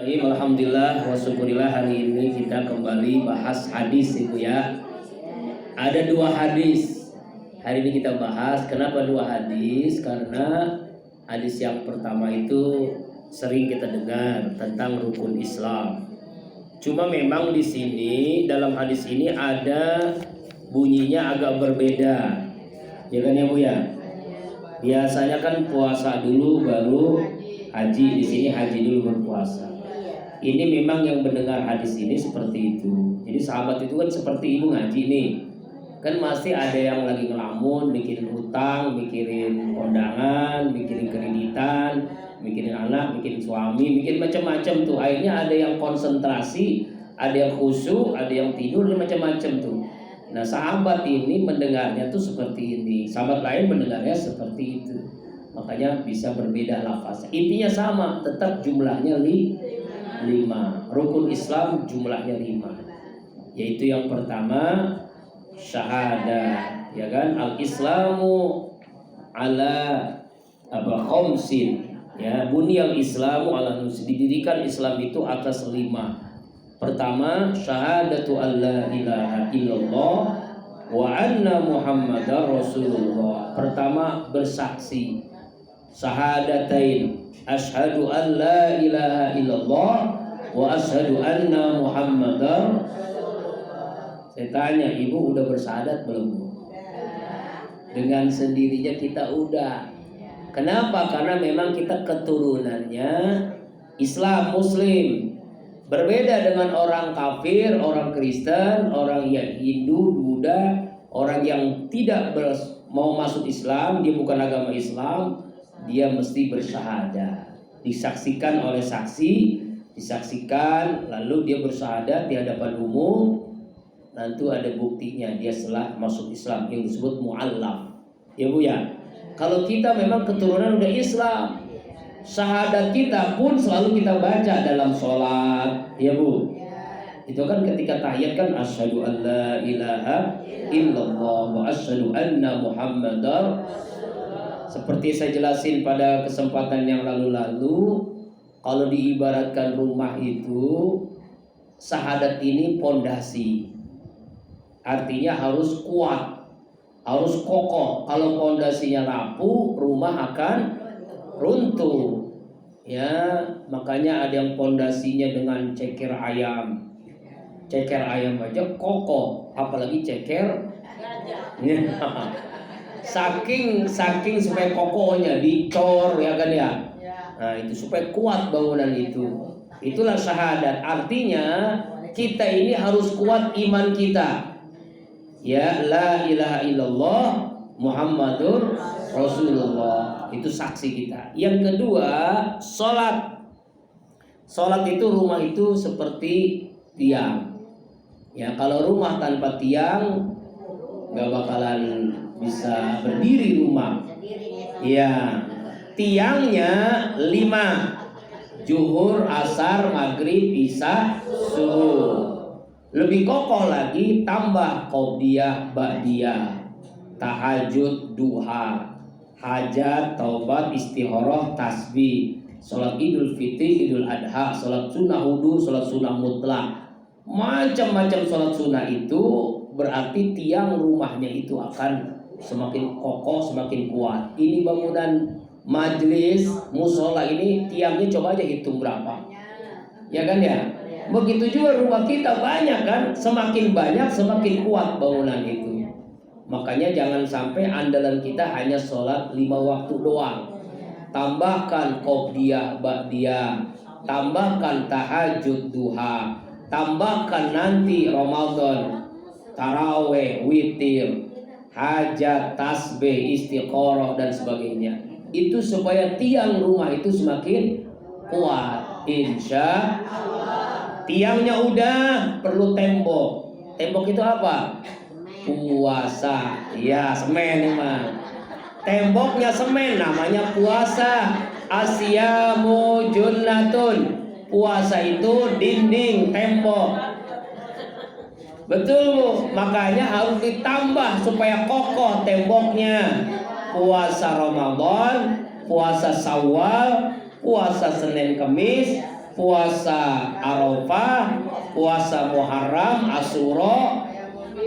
Alhamdulillah wa syukurillah, hari ini kita kembali bahas hadis Ibu ya. Ada dua hadis. Hari ini kita bahas. Kenapa dua hadis? Karena hadis yang pertama itu sering kita dengar tentang rukun Islam. Cuma memang di sini dalam hadis ini ada bunyinya agak berbeda. Ya kan ya Bu ya? Biasanya kan puasa dulu baru haji, di sini haji dulu baru puasa. Ini memang yang mendengar hadis ini seperti itu. Jadi sahabat itu kan seperti ibu ngaji nih. Kan masih ada yang lagi ngelamun, mikirin hutang, mikirin kondangan, mikirin kreditan, mikirin anak, mikirin suami, mikirin macam-macam tuh. Akhirnya ada yang konsentrasi, ada yang khusyuk, ada yang tidur, dan macam-macam tuh. Nah sahabat ini mendengarnya tuh seperti ini. Sahabat lain mendengarnya seperti itu. Makanya bisa berbeda lafaznya. Intinya sama, tetap jumlahnya 5. Rukun Islam jumlahnya 5. Yaitu yang pertama syahadah, ya kan? Al-Islamu ala khamsin. Ya, bunyal Islamu ala nus. Didirikan Islam itu atas 5. Pertama syahadatu alla ilaha illallah wa anna muhammadar rasulullah. Pertama bersaksi syahadatain, asyhadu an la ilaha illallah wa asyhadu anna muhammadar. Saya tanya, ibu udah bersyahadat belum? Dengan sendirinya kita udah. Kenapa? Karena memang kita keturunannya Islam, Muslim. Berbeda dengan orang kafir, orang Kristen, orang yang Hindu, Buddha, orang yang tidak mau masuk Islam, dia bukan agama Islam. Dia mesti bersyahadat, disaksikan oleh saksi, disaksikan, lalu dia bersyahadat di hadapan umum. Nanti ada buktinya dia setelah masuk Islam, yang disebut mu'allaf. Ya Bu ya. Kalau kita memang keturunan udah Islam, syahadat kita pun selalu kita baca dalam sholat, ya Bu. Itu kan ketika tahiyat kan asyhadu an la ilaha illallah wa asyhadu anna muhammadar. Seperti saya jelasin pada kesempatan yang lalu-lalu, kalau diibaratkan rumah itu, syahadat ini pondasi. Artinya harus kuat, harus kokoh. Kalau pondasinya rapuh, rumah akan runtuh. Ya, makanya ada yang pondasinya dengan ceker ayam. Ceker ayam aja kokoh, apalagi ceker gajah. Saking supaya kokohnya dicor, ya kan ya. Nah itu supaya kuat bangunan itu. Itulah syahadat. Artinya kita ini harus kuat iman kita. Ya la ilaha illallah Muhammadur Rasulullah. Itu saksi kita. Yang kedua sholat. Sholat itu, rumah itu seperti tiang. Ya kalau rumah tanpa tiang nggak bakalan bisa berdiri rumah. Ya, tiangnya 5. Zuhur, asar, maghrib, isya, subuh. Lebih kokoh lagi tambah qobliyah, ba'diyah, tahajud, duha, hajat, taubat, istikharah, tasbih, salat Idul Fitri, Idul Adha, salat sunnah wudu, salat sunnah mutlak. Macam-macam salat sunnah itu berarti tiang rumahnya itu akan semakin kokoh, semakin kuat. Ini bangunan majelis, musola ini tiangnya coba aja hitung berapa. Ya kan ya? Begitu juga rumah kita banyak kan, semakin banyak semakin kuat bangunan itu. Makanya jangan sampai andalan kita hanya sholat 5 waktu doang. Tambahkan qobliyah, ba'diyah, tambahkan tahajud, duha, tambahkan nanti Ramadan, taraweh, witir, hajat, tasbih, istikharah dan sebagainya. Itu supaya tiang rumah itu semakin kuat. Insya Allah. Tiangnya udah, perlu tembok. Tembok itu apa? Puasa. Ya, semen emang. Temboknya semen, namanya puasa. Asyamu junnatun. Puasa itu dinding, tembok. Betul Bu, makanya harus ditambah supaya kokoh temboknya. Puasa Ramadan, puasa Syawal, puasa Senin Kemis, puasa Arafah, puasa Muharram, Asyura,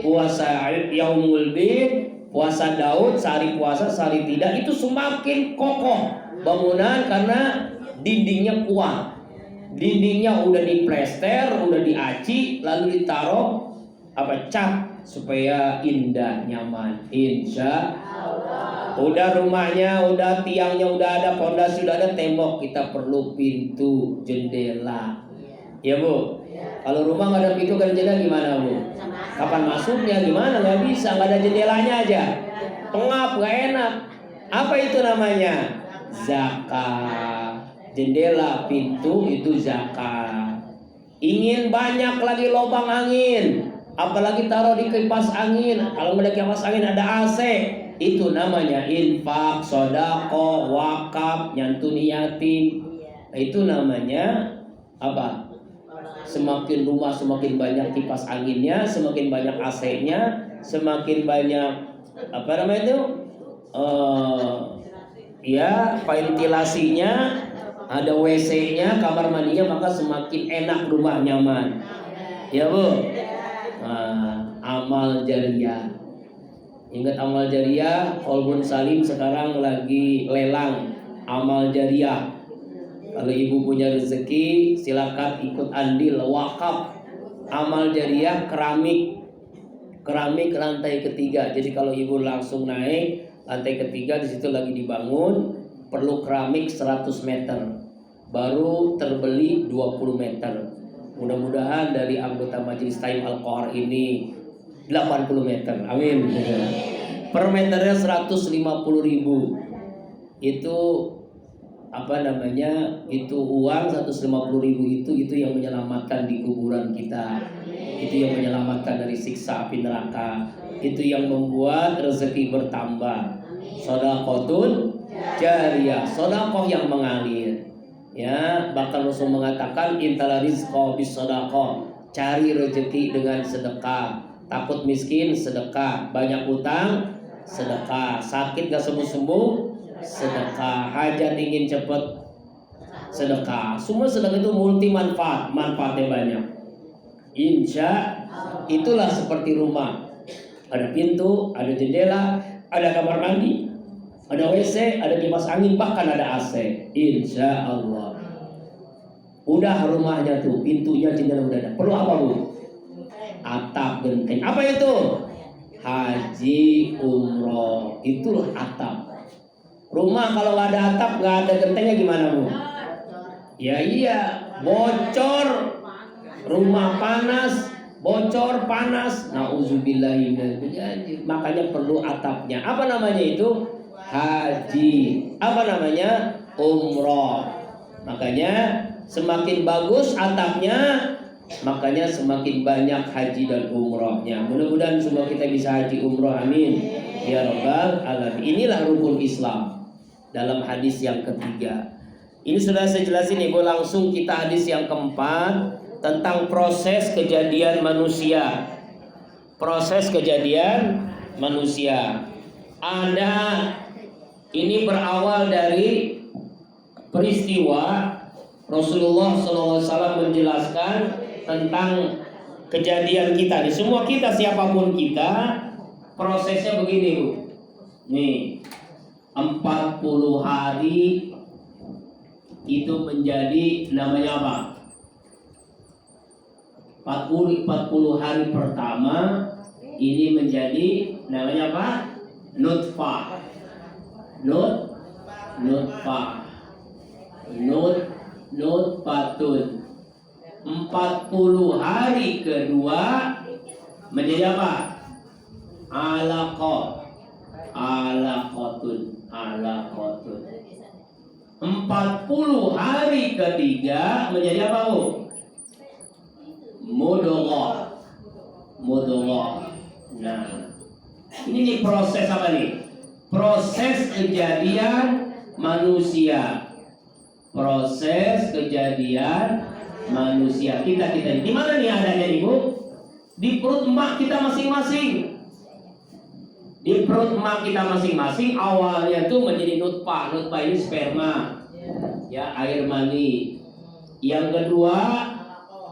puasa Yaumul Bid, puasa Daud, sehari puasa, sehari tidak, itu semakin kokoh bangunan karena dindingnya kuat. Dindingnya udah diplester, udah diaci, lalu ditaruh cat supaya indah, nyaman. Insya Allah. Udah rumahnya, udah tiangnya, udah ada pondasi, udah ada tembok, kita perlu pintu, jendela. Ya Bu. Kalau rumah nggak ada pintu, nggak ada jendela gimana Bu? Kapan masuknya? Gimana? Nggak bisa, nggak ada jendelanya aja. Pengap, nggak enak. Apa itu namanya? Zakat. Jendela, pintu itu zakat. Ingin banyak lagi lubang angin, apalagi taruh di kipas angin. Kalau nggak ada kipas angin ada AC, itu namanya infak, sodako, wakaf, nyantuni yatim. Itu namanya apa? Semakin rumah semakin banyak kipas anginnya, semakin banyak AC-nya, semakin banyak apa namanya itu? Ya, ventilasinya, ada WC-nya, kamar mandinya, maka semakin enak rumah, nyaman. Ya Bu. Amal jariah. Ingat amal jariah, Kolbun Salim sekarang lagi lelang amal jariah. Kalau ibu punya rezeki, silakan ikut andil wakaf amal jariah keramik lantai ketiga. Jadi kalau ibu langsung naik lantai ketiga, di situ lagi dibangun, perlu keramik 100 meter, baru terbeli 20 meter. Mudah-mudahan dari anggota Majelis Taim Al-Qahar ini 80 meter, amin. Per meternya 150.000. Itu apa namanya? Itu uang 150.000 itu yang menyelamatkan di kuburan kita. Itu yang menyelamatkan dari siksa api neraka. Itu yang membuat rezeki bertambah. Shadaqatun jariyah, sedekah yang mengalir. Ya, bahkan Rasul mengatakan intala rizqa bis shadaqah, cari rezeki dengan sedekah. Takut miskin, sedekah. Banyak utang, sedekah. Sakit gak sembuh-sembuh, sedekah. Hajat ingin cepat, sedekah. Semua sedekah itu multi manfaat, manfaatnya banyak. Insya itulah seperti rumah. Ada pintu, ada jendela, ada kamar mandi, ada WC, ada kipas angin, bahkan ada AC. Insya Allah. Udah rumahnya tuh, pintunya, jendela udah ada. Perlu apa Bu? Atap, genteng. Apa itu? Haji, umroh. Itulah atap. Rumah kalau nggak ada atap, nggak ada gentengnya gimana Bu? Ya iya, bocor. Rumah panas, bocor, panas. Nauzubillahi minal dzalik. Makanya perlu atapnya. Apa namanya itu? Haji. Apa namanya? Umroh. Makanya semakin bagus atapnya, makanya semakin banyak haji dan umrohnya. Mudah-mudahan semua kita bisa haji umroh, amin ya rabbal alamin. Inilah rukun Islam dalam hadis yang ketiga. Ini sudah saya jelasin Ibu. Langsung kita hadis yang keempat, tentang proses kejadian manusia. Proses kejadian manusia. Ini berawal dari peristiwa Rasulullah SAW menjelaskan tentang kejadian kita. Di semua kita, siapapun kita, prosesnya begini Bu. Nih, 40 hari itu menjadi namanya apa? 40 hari pertama ini menjadi namanya apa? Nutfah. Nutfatun. 40 hari kedua menjadi apa? Alaqatun. 40 hari ketiga menjadi apa Bu? Mudghah. Nah, ini nih proses apa nih? Proses kejadian manusia. Proses kejadian manusia. Kita di mana nih adanya Ibu? Di perut emak kita masing-masing. Di perut emak kita masing-masing awalnya tuh menjadi nutfah. Nutfah ini sperma, ya, air mani. Yang kedua,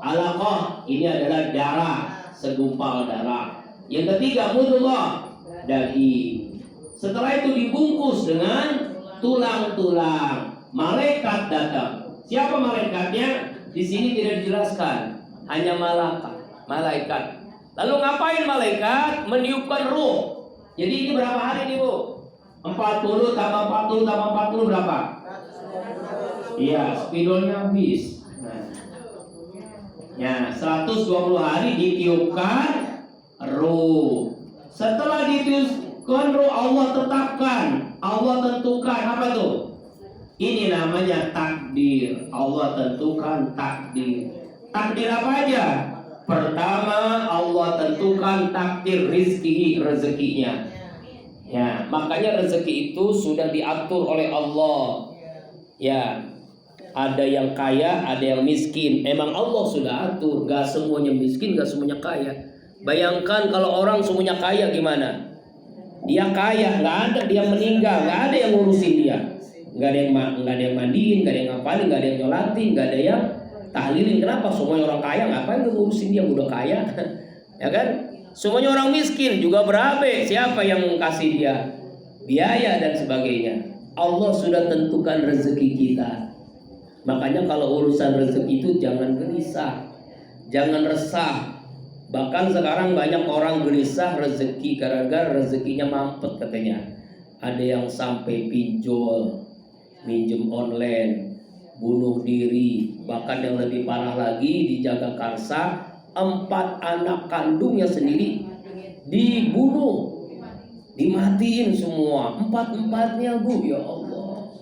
alaqah, ini adalah darah, segumpal darah. Yang ketiga, mudghah, daging. Setelah itu dibungkus dengan tulang-tulang. Malaikat datang. Siapa malaikatnya? Di sini tidak dijelaskan. Hanya malaikat. Lalu ngapain malaikat? Meniupkan ruh. Jadi ini berapa hari nih, Bu? 40 tambah 40 tambah 40 berapa? Iya, spidolnya habis. Ya, 120 hari ditiupkan ruh. Setelah ditiupkan ruh, Allah tetapkan, Allah tentukan apa tuh? Ini namanya takdir. Allah tentukan takdir. Takdir apa aja? Pertama, Allah tentukan takdir rezekinya. Ya, makanya rezeki itu sudah diatur oleh Allah. Ya, ada yang kaya, ada yang miskin. Emang Allah sudah atur. Gak semuanya miskin, gak semuanya kaya. Bayangkan kalau orang semuanya kaya gimana? Dia kaya, nggak ada dia meninggal, nggak ada yang ngurusin dia. Nggak ada yang mandiin, nggak ada yang ngapalin, nggak ada yang nyolatin, nggak ada yang tahlilin. Kenapa? Semuanya orang kaya, ngapain lu ngurusin dia udah kaya? Ya kan? Semuanya orang miskin juga berabe. Siapa yang kasih dia biaya dan sebagainya? Allah sudah tentukan rezeki kita. Makanya kalau urusan rezeki itu jangan gelisah, jangan resah. Bahkan sekarang banyak orang gelisah rezeki gara-gara rezekinya mampet katanya. Ada yang sampai pinjol, minjem online, bunuh diri. Bahkan yang lebih parah lagi di Jagakarsa, 4 anak kandungnya sendiri dibunuh, dimatiin semua, 4-4-nya, Bu. Ya Allah,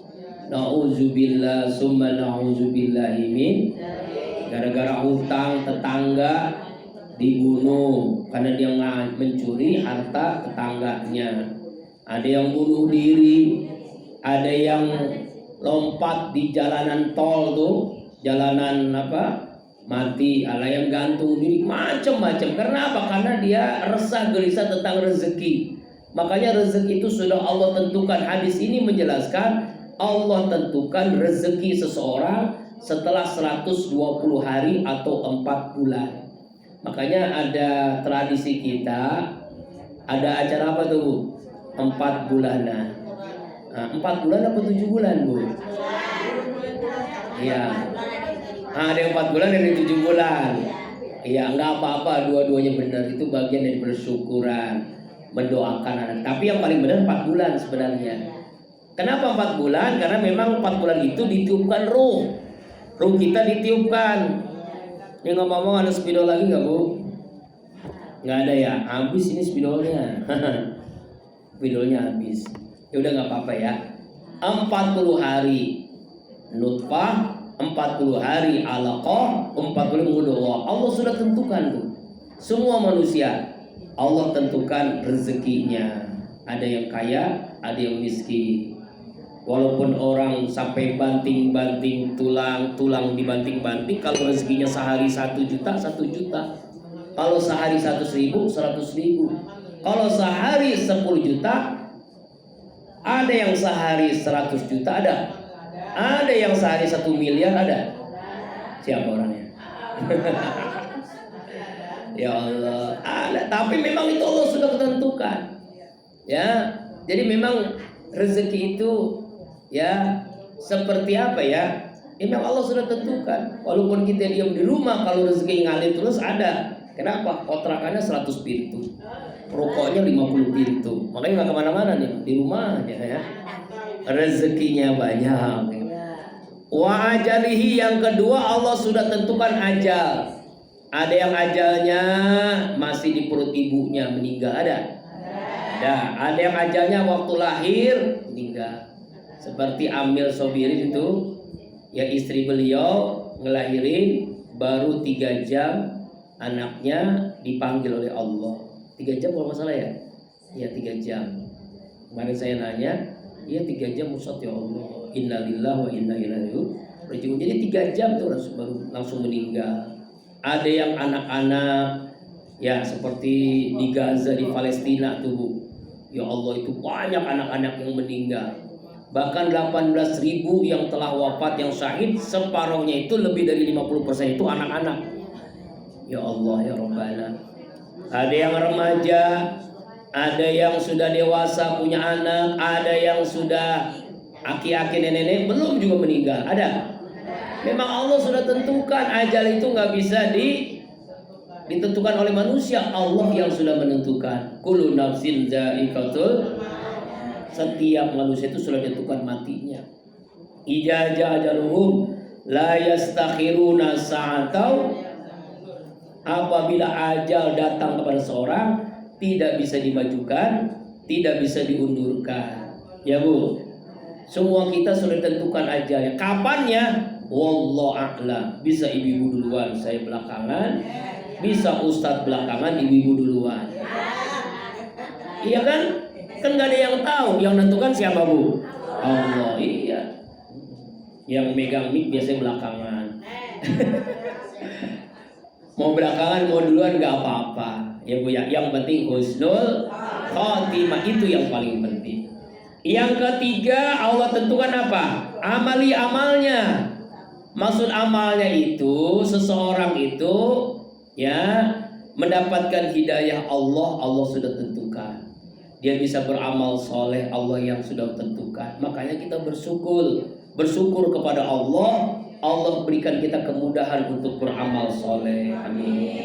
na'udzubillah summa na'udzubillahi min. Gara-gara hutang tetangga dibunuh karena dia mencuri harta tetangganya. Ada yang bunuh diri, ada yang lompat di jalanan tol tuh, jalanan mati, ada yang gantung diri, macam-macam. Karena apa? Karena dia resah gelisah tentang rezeki. Makanya rezeki itu sudah Allah tentukan. Hadis ini menjelaskan Allah tentukan rezeki seseorang setelah 120 hari atau 4 bulan. Makanya ada tradisi kita, ada acara apa tuh, Bu? 4 bulanan. Nah, 4 bulan apa 7 bulan, Bu? Iya. Ada yang 4 bulan, ada yang 7 bulan. Iya, nggak apa-apa, dua-duanya benar. Itu bagian dari bersyukuran, mendoakan anak. Tapi yang paling benar 4 bulan sebenarnya. Kenapa 4 bulan? Karena memang 4 bulan itu ditiupkan ruh. Ruh kita ditiupkan. Ini ngomong-ngomong, ada spidol lagi nggak, Bu? Nggak ada ya? Habis ini spidolnya. Spidolnya habis. Ya udah nggak apa-apa ya. 40 hari nutfah, 40 hari alaqah, 40 mudghah. Allah sudah tentukan tuh. Semua manusia Allah tentukan rezekinya. Ada yang kaya, ada yang miskin. Walaupun orang sampai banting-banting tulang dibanting-banting, kalau rezekinya sehari 1 juta, 1 juta. Kalau sehari 100.000, 100.000. Kalau sehari 10 juta, ada yang sehari 100 juta, ada. Ada yang sehari 1 miliar, ada. Siapa orangnya? Ya Allah, ada. Tapi memang itu Allah sudah tentukan. Ya, jadi memang rezeki itu ya seperti apa ya? Memang Allah sudah tentukan. Walaupun kita diam di rumah, kalau rezeki ngalir terus ada. Kenapa? Kontrakannya 100 pintu, rokoknya 50 pintu. Makanya nggak kemana-mana nih, di rumah aja ya. Rezekinya banyak. Wa ajalihi, yang kedua Allah sudah tentukan ajal. Ada yang ajalnya masih di perut ibunya meninggal, ada. Ada yang ajalnya waktu lahir meninggal. Seperti Amil Sobirin itu, ya istri beliau ngelahirin baru 3 jam anaknya dipanggil oleh Allah. 3 jam kalau masalah ya? Ya 3 jam. Kemarin saya nanya, iya 3 jam Ustaz, ya Allah. Innalillahi wa inna ilaihi raji'un. Jadi 3 jam tuh baru langsung meninggal. Ada yang anak-anak ya seperti di Gaza, di Palestina tuh, Bu. Ya Allah, itu banyak anak-anak yang meninggal. Bahkan 18.000 yang telah wafat, yang syahid, separuhnya itu lebih dari 50% itu anak-anak. Ya Allah ya Rabbana. Ada yang remaja, ada yang sudah dewasa punya anak, ada yang sudah aki-aki nenek-nenek belum juga meninggal. Ada. Memang Allah sudah tentukan ajal itu nggak bisa ditentukan oleh manusia. Allah yang sudah menentukan. Kullu nafsin dha'iqatul. Setiap manusia itu sudah ditentukan matinya. Idza ajaluhum la yastakhiruna sa'atau. Apabila ajal datang kepada seorang, tidak bisa dimajukan, tidak bisa diundurkan. Ya Bu, semua kita sudah ditentukan ajalnya. Kapannya? Wallahu a'lam. Bisa ibu-ibu duluan, saya belakangan. Bisa ustadz belakangan, ibu-ibu duluan. Iya kan? Kan gak ada yang tahu. Yang menentukan siapa Bu? Allah. Iya. Yang megang mic biasanya belakangan. Mau belakangan mau duluan gak apa-apa. Ya Bu ya. Yang penting husnul khotimah, itu yang paling penting. Yang ketiga, Allah tentukan apa? Amali amalnya. Maksud amalnya itu seseorang itu ya mendapatkan hidayah Allah. Allah sudah tentukan. Dia bisa beramal soleh, Allah yang sudah tentukan. Makanya kita bersyukur kepada Allah. Allah berikan kita kemudahan untuk beramal soleh. Amin.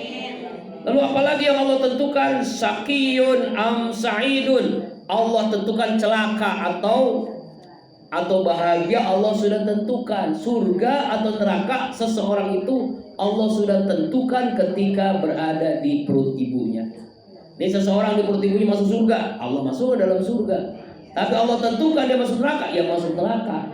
Lalu apalagi yang Allah tentukan? Syaqiyun am sa'idun. Allah tentukan celaka atau bahagia. Allah sudah tentukan. Surga atau neraka seseorang itu Allah sudah tentukan ketika berada di perut ibunya. Ini seseorang di perut ibunya masuk surga, Allah masuk ke dalam surga. Tapi Allah tentukan dia masuk neraka, ya masuk neraka.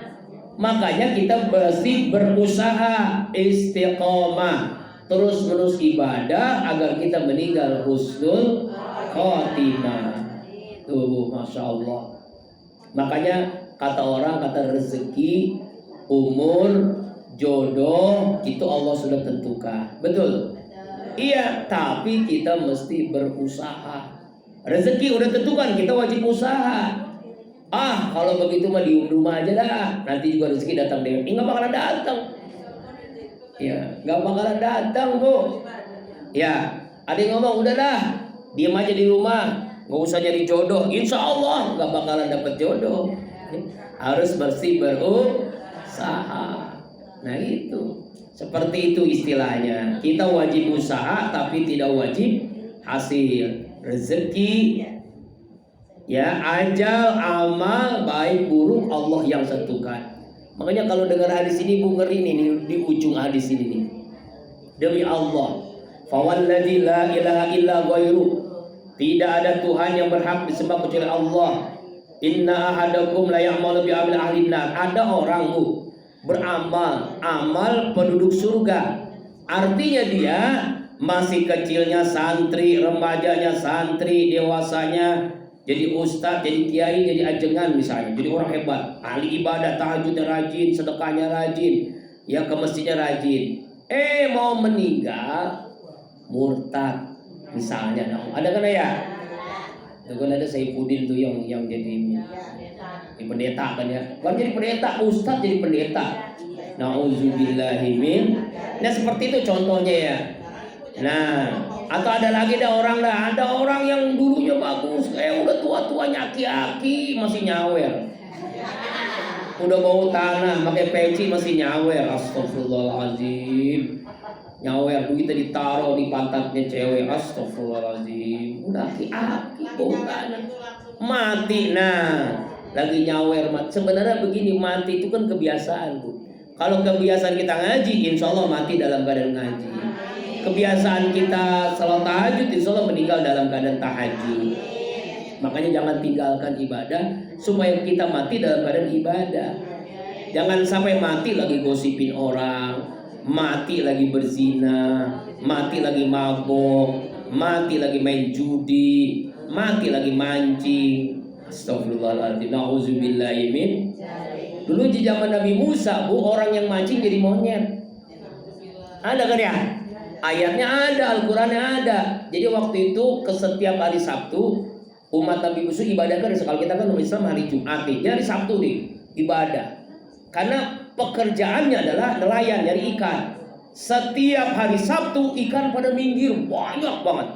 Makanya kita mesti berusaha istiqomah, terus menerus ibadah agar kita meninggal husnul khotimah. Tuh, masya Allah. Makanya kata rezeki, umur, jodoh itu Allah sudah tentukan. Betul? Iya, tapi kita mesti berusaha. Rezeki udah tentukan, kita wajib usaha. Kalau begitu mah di rumah aja dah, nanti juga rezeki datang deh. Nggak bakalan datang. Ya, nggak bakalan datang Bu. Ya, ada yang ngomong udah dah, diam aja di rumah, nggak usah nyari jodoh. Insya Allah nggak bakalan dapet jodoh. Harus mesti berusaha. Nah itu. Seperti itu istilahnya. Kita wajib usaha tapi tidak wajib hasil. Rezeki, ya, ajal, amal, baik buruk Allah yang tentukan. Makanya kalau dengar hadis ini Bu ngeri nih di ujung hadis ini nih. Demi Allah, fawalladzi la ilaha illa ghairu. Tidak ada Tuhan yang berhak disembah kecuali Allah. Inna ahadakum la ya'malu bi amali ahli nar. Ada orang Bu beramal amal penduduk surga, artinya dia masih kecilnya santri, remajanya santri, dewasanya jadi ustadz, jadi kiai, jadi ajengan misalnya, jadi orang hebat, ahli ibadah, tahajudnya rajin, sedekahnya rajin, ya ke masjidnya rajin. Mau meninggal murtad misalnya. Ada kan ya? Itu kan ada Saifuddin tuh yang jadi pendeta kan ya. Bukan jadi pendeta, ustadz jadi pendeta. Nauzubillahimin. Nah seperti itu contohnya ya. Nah, atau ada lagi ada orang yang dulunya bagus, udah tua-tuanya aki-aki masih nyawer. Udah bau tanah, pakai peci masih nyawer. Astagfirullahaladzim. Nyawer duitnya ditaruh di pantatnya cewek. Astagfirullahaladzim. Udah aki-aki bau tanah. Mati. Nah, lagi nyawer. Sebenarnya begini, mati itu kan kebiasaan Bu. Kalau kebiasaan kita ngaji, insya Allah mati dalam keadaan ngaji. Kebiasaan kita salat tahajud, insya Allah meninggal dalam keadaan tahajud. Makanya jangan tinggalkan ibadah supaya kita mati dalam keadaan ibadah. Jangan sampai mati lagi gosipin orang, mati lagi berzina, mati lagi mabok, mati lagi main judi, mati lagi mancing. Astagfirullahaladzim. Nauzubillahimin. Dulu di zaman Nabi Musa Bu, orang yang mancing jadi monyet. Ada kan ya? Ayatnya ada, Al-Qurannya ada. Jadi waktu itu ke setiap hari Sabtu umat Nabi Musa ibadah kan. Kalau kita kan umat Islam hari Jumat nih, jadi hari Sabtu nih ibadah. Karena pekerjaannya adalah nelayan nyari ikan. Setiap hari Sabtu ikan pada minggir banyak banget.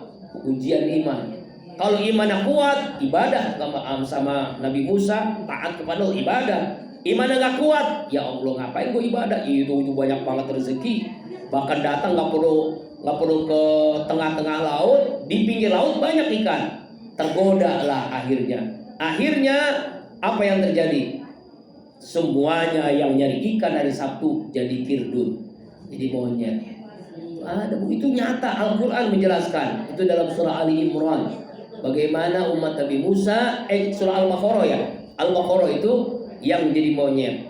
Ujian iman. Kalau imannya kuat, ibadah sama Nabi Musa, taat kepada Allah, ibadah. Imannya nggak kuat, ya Allah ngapain gue ibadah? Itu banyak banget rezeki. Bahkan datang nggak perlu ke tengah-tengah laut, di pinggir laut banyak ikan. Tergoda lah akhirnya. Akhirnya apa yang terjadi? Semuanya yang nyari ikan hari Sabtu jadi kirdun, jadi monyet. Ada itu nyata, Al-Quran menjelaskan. Itu dalam surah Ali Imran. Bagaimana umat Nabi Musa, surah Al-Baqarah ya. Al-Baqarah itu yang jadi monyet.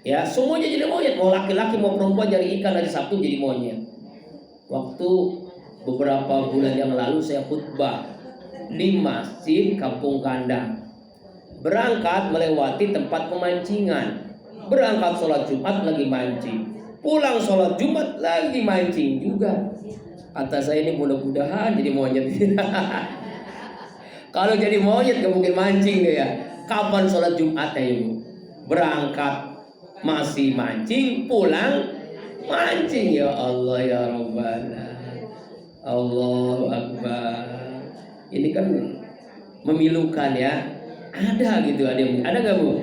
Ya, semuanya jadi monyet. Mau laki-laki mau perempuan nyari ikan hari Sabtu jadi monyet. Waktu beberapa bulan yang lalu saya khutbah di masjid Kampung Kandang. Berangkat melewati tempat pemancingan. Berangkat sholat Jumat lagi mancing. Pulang sholat Jumat lagi mancing juga. Kata saya ini mudah-mudahan jadi monyet. Kalau jadi monyet gak mungkin mancing deh ya. Kapan sholat Jumat ya ibu? Berangkat masih mancing, pulang mancing. Ya Allah ya Rabbana, Allahu Akbar. Ini kan memilukan ya. Ada gitu, ada nggak bu?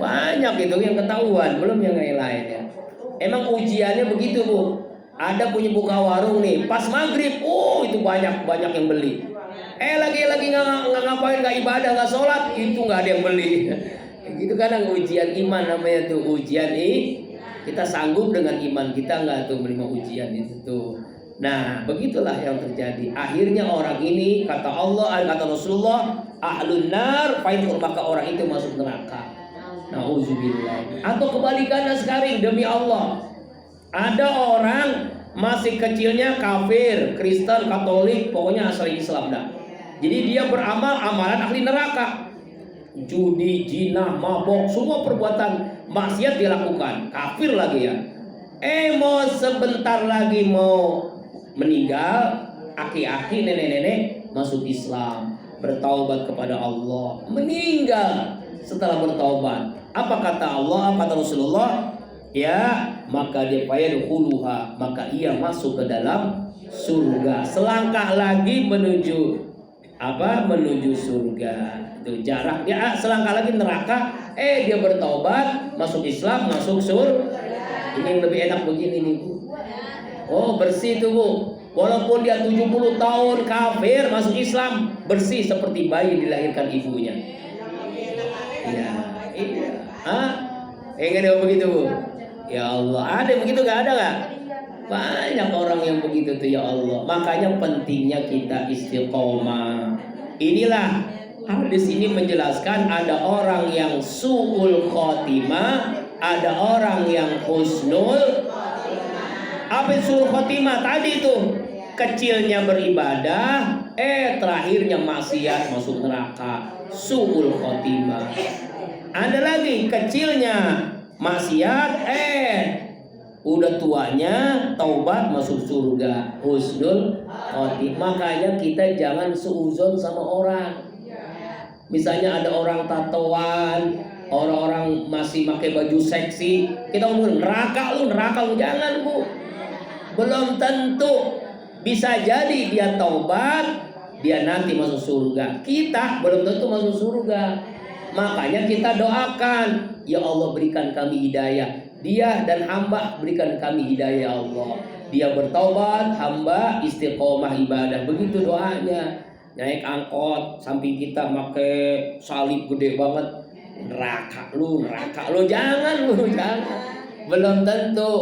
Banyak itu yang ketahuan, belum yang lain ya. Emang ujiannya begitu bu. Ada punya buka warung nih, pas maghrib, itu banyak yang beli. Lagi nggak ngapain, nggak ibadah, nggak sholat, itu nggak ada yang beli. Gitu kan ujian iman namanya tuh, ujian kita sanggup dengan iman kita nggak tuh menerima ujian itu tuh. Nah begitulah yang terjadi. Akhirnya orang ini kata Allah, kata Rasulullah, ahlun nar, maka orang itu masuk neraka. Nauzubillah. Atau kebalikannya sekarang, demi Allah, ada orang masih kecilnya kafir, Kristen, Katolik, pokoknya asal Islam dah. Jadi dia beramal amalan ahli neraka. Judi, zina, mabok, semua perbuatan maksiat dia lakukan. Kafir lagi ya. Mau sebentar lagi mau meninggal, aki-aki, nenek-nenek masuk Islam, bertaubat kepada Allah, meninggal setelah bertaubat. Apa kata Allah? Apa kata Rasulullah? Ya, maka dia fayadkhuluha, maka ia masuk ke dalam surga. Selangkah lagi menuju surga. Itu jarak dia selangkah lagi neraka. Dia bertaubat, masuk Islam, masuk surga. Ini yang lebih enak begini nih bu. Bersih tuh bu. Walaupun dia 70 tahun kafir, masuk Islam, bersih seperti bayi dilahirkan ibunya. Iya. Enggak ada begitu bu. Ya Allah, ada yang begitu gak ada gak? Banyak orang yang begitu tuh ya Allah. Makanya pentingnya kita istiqomah. Inilah hadis ini menjelaskan ada orang yang su'ul khotimah, ada orang yang husnul. Apa su'ul khotimah tadi itu? Kecilnya beribadah, terakhirnya maksiat, masuk neraka. Su'ul khotimah. Ada lagi kecilnya maksiat, udah tuanya taubat masuk surga, husnul khotimah. Makanya kita jangan seuzon sama orang. Misalnya ada orang tatoan, orang-orang masih pakai baju seksi, kita ngomong neraka lu, jangan bu. Belum tentu, bisa jadi dia taubat, dia nanti masuk surga. Kita belum tentu masuk surga. Makanya kita doakan, ya Allah berikan kami hidayah. Dia dan hamba berikan kami hidayah ya Allah. Dia bertaubat, hamba istiqomah ibadah. Begitu doanya. Naik angkot, samping kita pakai salib gede banget. Neraka lu, jangan. Belum tentu.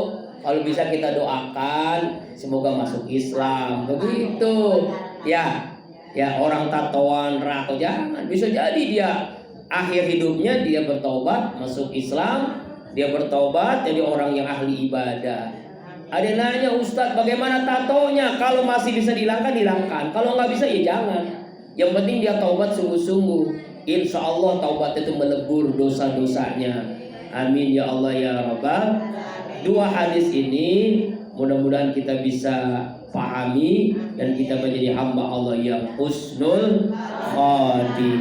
Kalau bisa kita doakan, semoga masuk Islam. Begitu. Ya orang tatoan neraka jangan. Bisa jadi dia akhir hidupnya dia bertobat masuk Islam, dia bertobat jadi orang yang ahli ibadah. Ada yang nanya, Ustadz bagaimana tatonya? Kalau masih bisa dihilangkan. Kalau nggak bisa ya jangan. Yang penting dia taubat sungguh-sungguh. Insya Allah taubat itu melebur dosa-dosanya. Amin ya Allah ya Rabbal. Dua hadis ini mudah-mudahan kita bisa pahami dan kita menjadi hamba Allah yang husnul khotimah.